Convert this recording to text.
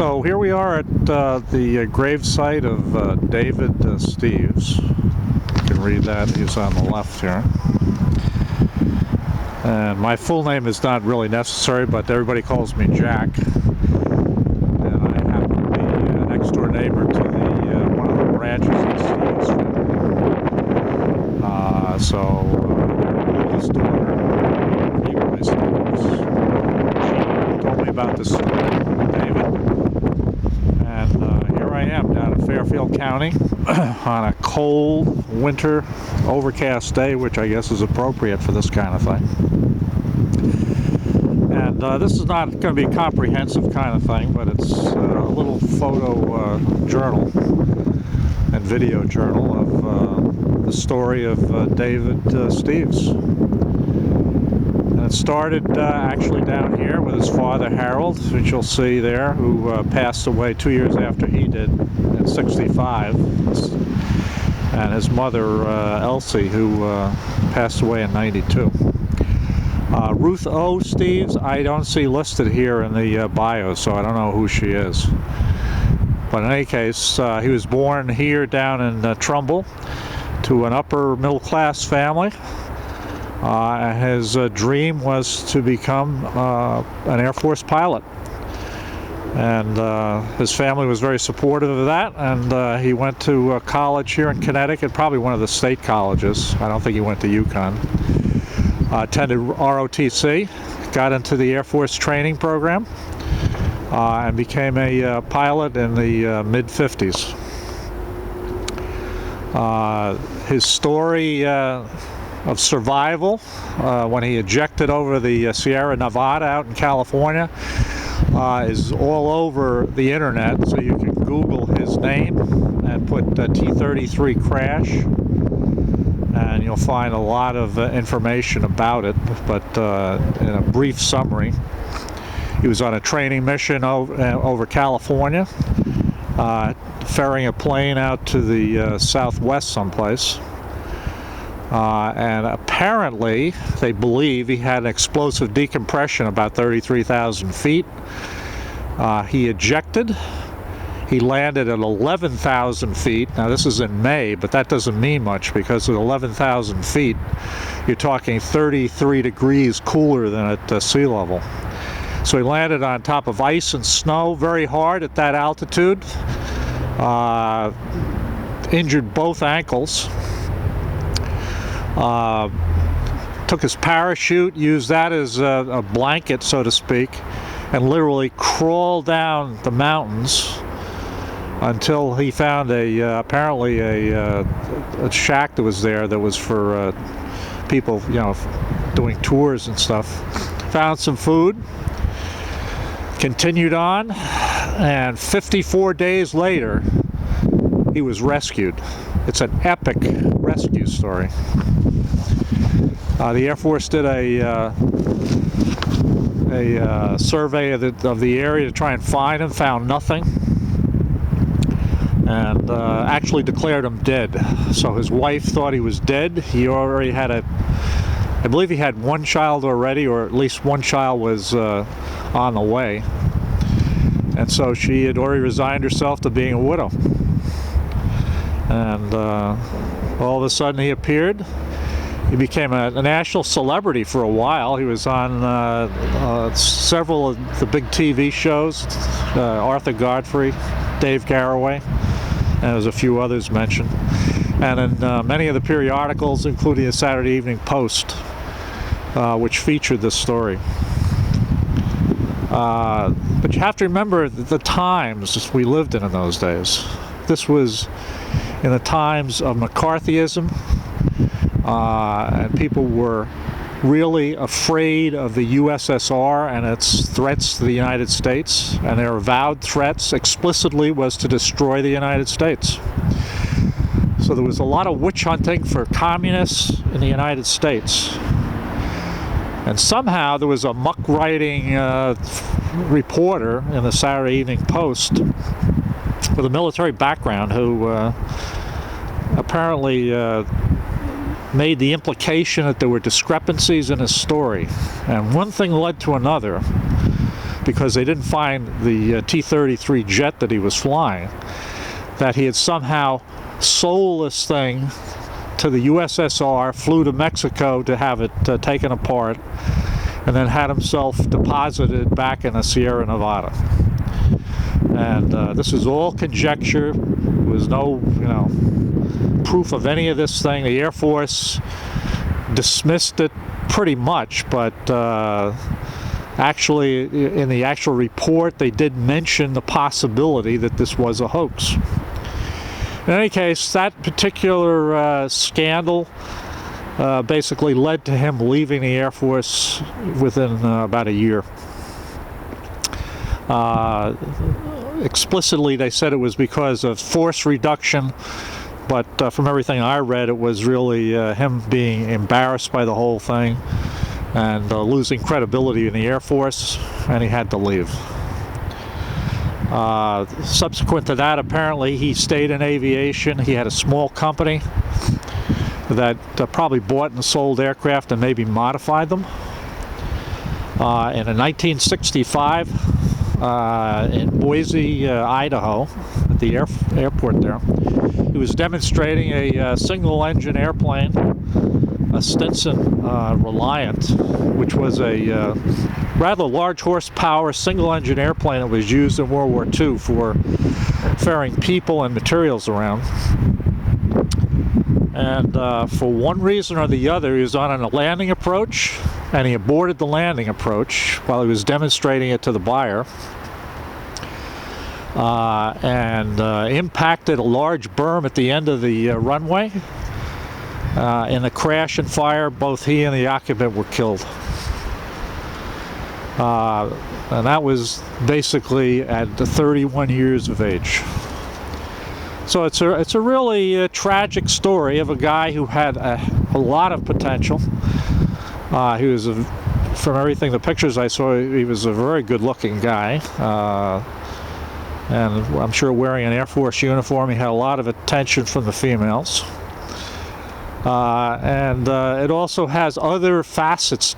So here we are at the gravesite of David Steeves. You can read that, he's on the left here. And my full name is not really necessary, but everybody calls me Jack. And I happen to be a next door neighbor to one of the branches of Steeves family. So their oldest daughter, Leroy Steeves, she told me about this David. And here I am down in Fairfield County on a cold winter overcast day, which I guess is appropriate for this kind of thing. And this is not going to be a comprehensive kind of thing, but it's a little photo journal and video journal of the story of David Steeves. And it started actually down here with his father Harold, which you'll see there, who passed away 2 years after he did at 65, and his mother Elsie, who passed away in 92. Ruth O. Steeves, I don't see listed here in the bio, so I don't know who she is. But in any case, he was born here down in Trumbull to an upper middle class family. His dream was to become an Air Force pilot. And his family was very supportive of that, and he went to college here in Connecticut, probably one of the state colleges. I don't think he went to UConn. Attended ROTC, got into the Air Force training program, and became a pilot in the mid-50s. His story of survival when he ejected over the Sierra Nevada out in California is all over the internet, so you can Google his name and put T-33 crash, and you'll find a lot of information about it. But in a brief summary, he was on a training mission over California, ferrying a plane out to the southwest someplace. And apparently, they believe he had an explosive decompression about 33,000 feet. He ejected. He landed at 11,000 feet. Now, this is in May, but that doesn't mean much, because at 11,000 feet, you're talking 33 degrees cooler than at sea level. So he landed on top of ice and snow very hard at that altitude. Injured both ankles. Took his parachute, used that as a blanket, so to speak, and literally crawled down the mountains until he found apparently a shack that was there that was for people, you know, doing tours and stuff. Found some food, continued on, and 54 days later, he was rescued. It's an epic rescue story. The Air Force did a survey of the area to try and find him, found nothing, and actually declared him dead. So his wife thought he was dead. He already had I believe he had one child already, or at least one child was on the way. And so she had already resigned herself to being a widow. And all of a sudden he appeared. He became a national celebrity for a while. He was on several of the big TV shows, Arthur Godfrey, Dave Garroway, and there's a few others mentioned. And in many of the periodicals, including the Saturday Evening Post, which featured this story. But you have to remember the times we lived in those days. This was in the times of McCarthyism, and people were really afraid of the USSR and its threats to the United States, and their avowed threats explicitly was to destroy the United States. So there was a lot of witch hunting for communists in the United States. And somehow there was a muck-writing reporter in the Saturday Evening Post with a military background who apparently made the implication that there were discrepancies in his story. And one thing led to another. because they didn't find the T-33 jet that he was flying, that he had somehow sold this thing to the USSR, flew to Mexico to have it taken apart, and then had himself deposited back in the Sierra Nevada. And this is all conjecture. There was no, proof of any of this thing. The Air Force dismissed it pretty much, but actually, in the actual report, they did mention the possibility that this was a hoax. In any case, that particular scandal basically led to him leaving the Air Force within about a year. Explicitly, they said it was because of force reduction, but from everything I read, it was really him being embarrassed by the whole thing and losing credibility in the Air Force, and he had to leave. Subsequent to that, apparently, he stayed in aviation. He had a small company that probably bought and sold aircraft and maybe modified them. And in 1965, in Boise, Idaho, at the airport there, he was demonstrating a single-engine airplane, a Stinson Reliant, which was a rather large horsepower single-engine airplane that was used in World War II for ferrying people and materials around. And for one reason or the other, he was on a landing approach, and he aborted the landing approach while he was demonstrating it to the buyer, and impacted a large berm at the end of the runway. In the crash and fire, both he and the occupant were killed. And that was basically at 31 years of age. So it's a really tragic story of a guy who had a lot of potential. He was, from everything, the pictures I saw, he was a very good-looking guy. And I'm sure wearing an Air Force uniform, he had a lot of attention from the females. And it also has other facets